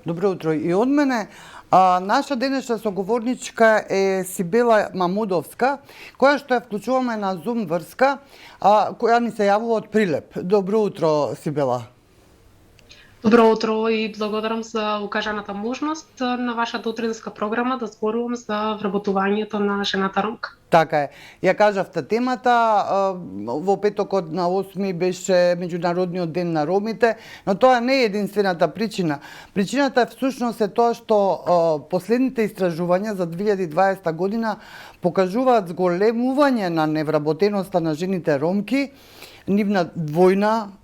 Добро утро и од мене. Наша денешна соговорничка е Сибела Мамудовска, која што ја вклучуваме на Zoom врска, која ни се јавува од Прилеп. Добро утро, Сибела. Добро утро и благодарам за укажаната можност на вашата утринска програма да зборувам за вработувањето на жената ромка. Така е. Ја кажавте темата, во петокот на 8 беше Меѓународниот ден на ромите, но тоа не е единствената причина. Причината е всушност е тоа што последните истражувања за 2020 година покажуваат зголемување на невработеноста на жените ромки, нивна двојна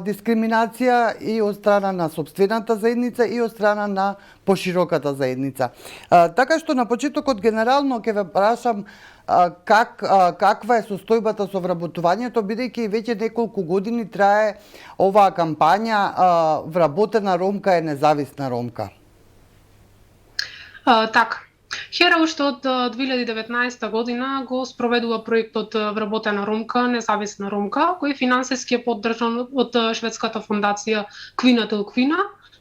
дискриминација и од страна на сопствената заедница и од страна на пошироката заедница. Така што на почетокот генерално ќе ве прашам каква е состојбата со вработувањето, бидејќи веќе неколку години трае оваа кампања "Вработена ромка е независна ромка". Така. Хера уште од 2019 година го спроведува проектот "Вработена ромка, независна ромка", кој финансиски е поддржан од шведската фондација Квина тил Квина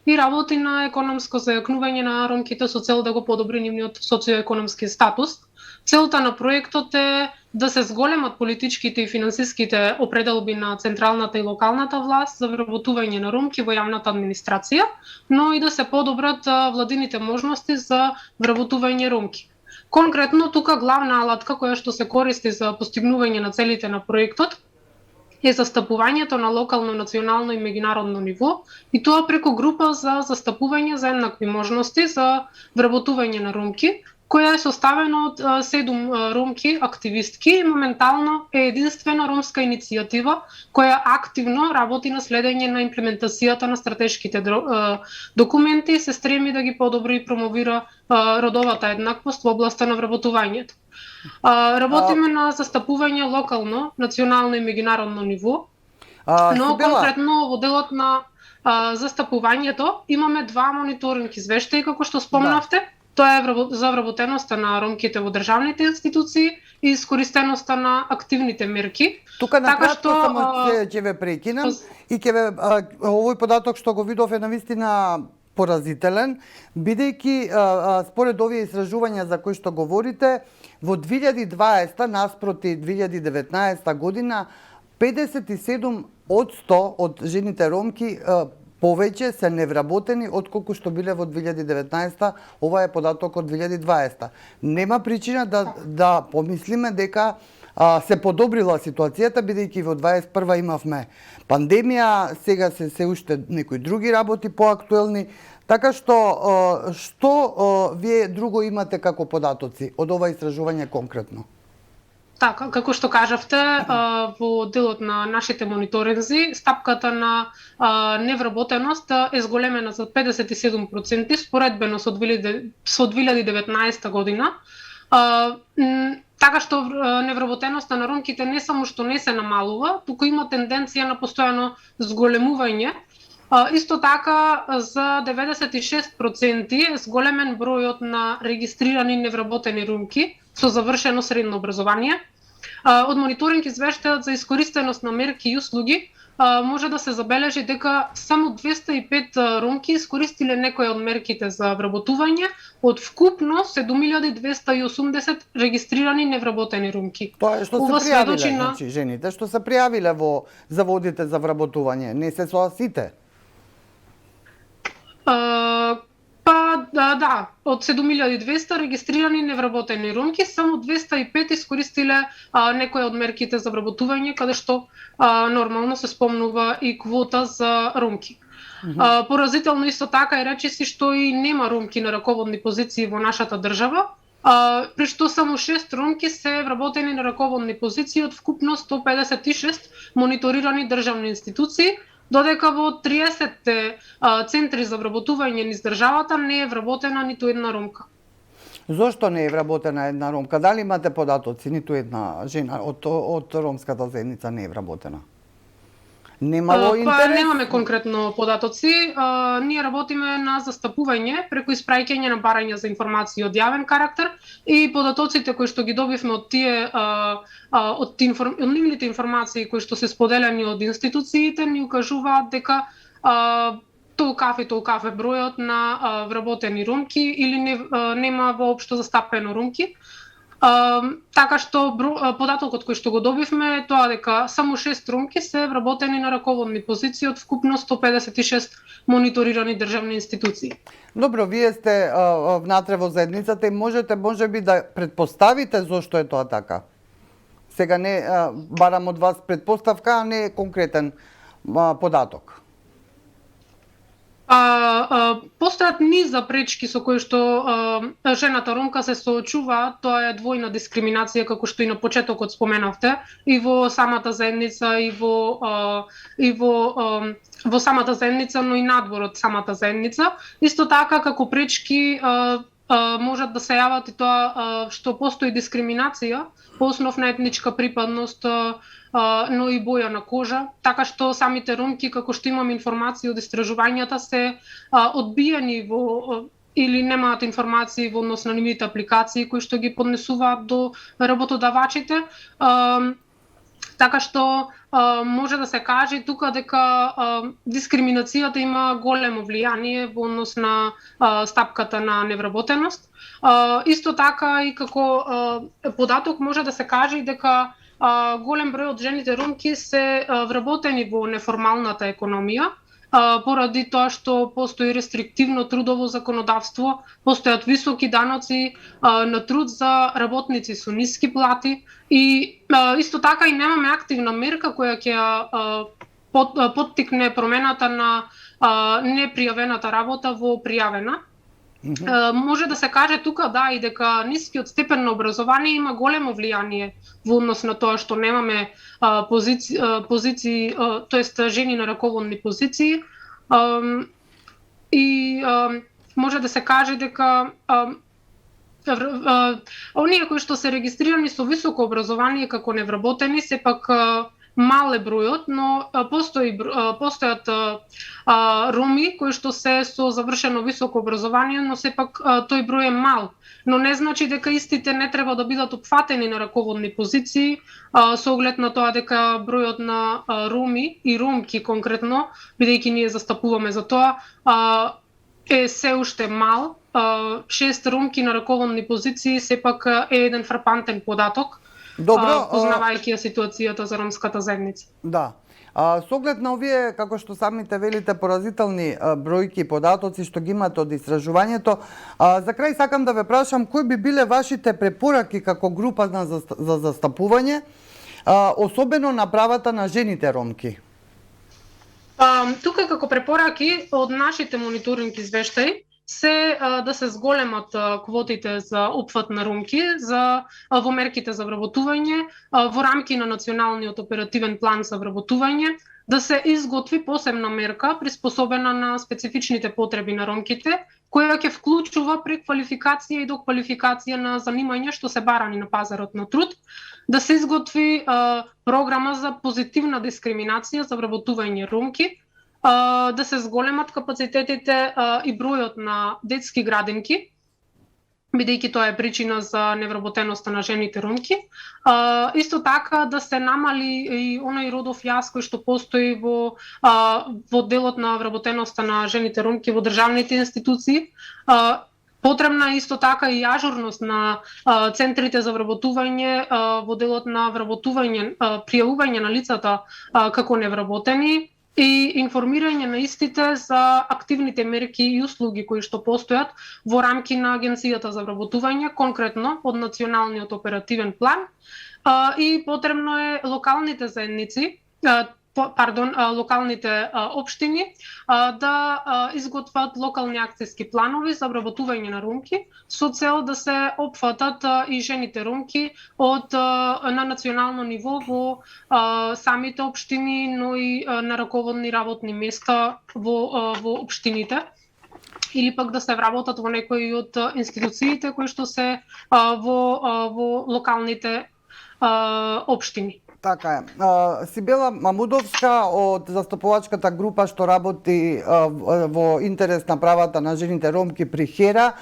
и работи на економско зајакнување на ромките со цел да го подобри нивниот социоекономски статус. Целта на проектот е да се зголемат политичките и финансиските определби на централната и локалната власт за вработување на ромки во јавната администрација, но и да се подобрат владините можности за вработување ромки. Конкретно, тука главна алатка која што се користи за постигнување на целите на проектот е застапувањето на локално, национално и меѓународно ниво, и тоа преку група за застапување за еднакви можности за вработување на ромки, која е составена од 7 ромки активистки и моментално е единствена ромска иницијатива која активно работи на следење на имплементацијата на стратешките документи и се стреми да ги подобри и промовира родовата еднаквост во областа на вработувањето. Работиме на застапување локално, национално и меѓународно ниво, но конкретно во делот на застапувањето имаме 2 мониторинг извештаи, како што спомнавте. Тоа е за вработеноста на ромките во државните институции и искористеноста на активните мерки. Тука на кратко само ќе ве прекинам и ќе ве овој податок што го видов е навистина поразителен, бидејќи според овие истражувања за кои што говорите, во 2020 наспроти 2019 година 57% од жените ромки повеќе се невработени отколку што биле во 2019, ова е податок од 2020. Нема причина да помислиме дека се подобрила ситуацијата, бидејќи во 21 имавме пандемија, сега се уште некои други работи поактуелни, така што вие друго имате како податоци од ова истражување конкретно? Така, како што кажавте, во делот на нашите мониторинзи, стапката на невработеност е зголемена за 57%, споредбено со 2019 година. Така што невработеноста на ромките не само што не се намалува, туку има тенденција на постојано зголемување. Исто така, за 96% е зголемен бројот на регистрирани невработени ромки со завршено средно образование. Од мониторинг извештајот за искористеност на мерки и услуги може да се забележи дека само 205 ромки искористиле некоја од мерките за вработување од вкупно 7280 регистрирани невработени ромки. Тоа е што се пријавиле, значи жените што се пријавиле во заводите за вработување, не се соа сите. Да, од 7200 регистрирани невработени ромки, само 205 искористиле некоја од мерките за вработување, каде што нормално се спомнува и квота за ромки. Поразително исто така е речиси што и нема ромки на раководни позиции во нашата држава, при што само 6 ромки се вработени на раководни позиции од вкупно 156 мониторирани државни институции, додека во 30 центри за вработување низ државата не е вработена ниту една ромка. Зошто не е вработена една ромка? Дали имате податоци? Ниту една жена од ромската заедница не е вработена. Немало интерес? Немаме конкретно податоци. Ние работиме на застапување преку испраќање на барања за информации од јавен карактер и податоците кои што ги добивме од нивните информации кои што се споделени од институциите ни укажуваат дека толкав е бројот на вработени ромки или нема воопшто застапено ромки. Така што податокот кој што го добивме е тоа дека само 6 ромки се вработени на раководни позиции од вкупно 156 мониторирани државни институции. Добро, вие сте внатре во заедницата и можеби да предпоставите зошто е тоа така. Сега не барам од вас предпоставка, а не конкретен податок. Постојат низ пречки со кои што жената ромка се соочува. Тоа е двојна дискриминација, како што и на почетокот споменавте, и во самата заедница, во самата заедница, но и надвор од самата заедница. Исто така, како пречки можат да се јават и тоа што постои дискриминација по основ на етничка припадност, но и боја на кожа, така што самите ромки, како што имам информација од истражувањата, се одбиени или немаат информации во однос на нивните апликации кои што ги поднесуваат до работодавачите. Така што може да се каже тука дека дискриминацијата има големо влијание во однос на стапката на невработеност. Исто така и како податок може да се каже дека голем број од жените ромки се вработени во неформалната економија, поради тоа што постои рестриктивно трудово законодавство, постојат високи даноци на труд за работници со ниски плати и исто така и немаме активна мерка која ќе поттикне промената на непријавената работа во пријавена. Може да се каже тука и дека нискиот степен на образование има големо влијание во однос на тоа што немаме позиции, тоест жени на раководни позиции, и може да се каже дека оние кои што се регистрирани со високо образование како невработени сепак мал е бројот, но постојат роми кои што се со завршено високо образование, но сепак тој број е мал. Но не значи дека истите не треба да бидат опфатени на раководни позиции, со оглед на тоа дека бројот на роми и ромки конкретно, бидејќи ние застапуваме за тоа, е се уште мал. 6 ромки на раководни позиции сепак е еден фрапантен податок. Добро, познавајќи ситуацијата за ромската заедница. Да. Со оглед на овие, како што самите велите, поразителни бројки и податоци што ги имате од истражувањето, за крај сакам да ве прашам кои би биле вашите препораки како група за застапување, особено на правата на жените ромки? Тука како препораки од нашите мониторинг извештаи се да се зголемат квотите за опфат на ромки во мерките за вработување, во рамки на националниот оперативен план за вработување, да се изготви посебна мерка приспособена на специфичните потреби на ромките, која ќе вклучува преквалификација и доквалификација на занимања што се барани на пазарот на труд, да се изготви програма за позитивна дискриминација за вработување ромки, да се зголемат капацитетите и бројот на детски градинки, бидејќи тоа е причина за невработеноста на жените ромки. Исто така да се намали и оној родов јас кој што постои во делот на вработеноста на жените ромки во државните институции. Потребна е исто така и ажурност на центрите за вработување во делот на вработување, пријавување на лицата како невработени и информирање на истите за активните мерки и услуги кои што постојат во рамки на Агенцијата за вработување, конкретно од Националниот оперативен план, и потребно е локалните заедници, локалните општини да изготват локални акцијски планови за вработување на ромки со цел да се опфатат и жените ромки на национално ниво во самите општини, но и на раководни работни места во општините, или пак да се вработат во некои од институциите кои што се во локалните општини. Така е. Сибела Мамудовска од застапувачката група што работи во интерес на правата на жените ромки при ХЕРА.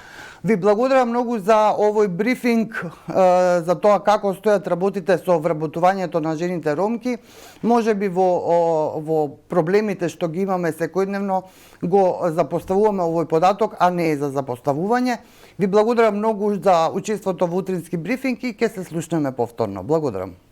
Ви благодарам многу за овој брифинг за тоа како стојат работите со вработувањето на жените ромки. Може би во проблемите што ги имаме секојдневно го запоставуваме овој податок, а не е за запоставување. Ви благодарам многу за учеството во утрински брифинг и ќе се слушнеме повторно. Благодарам.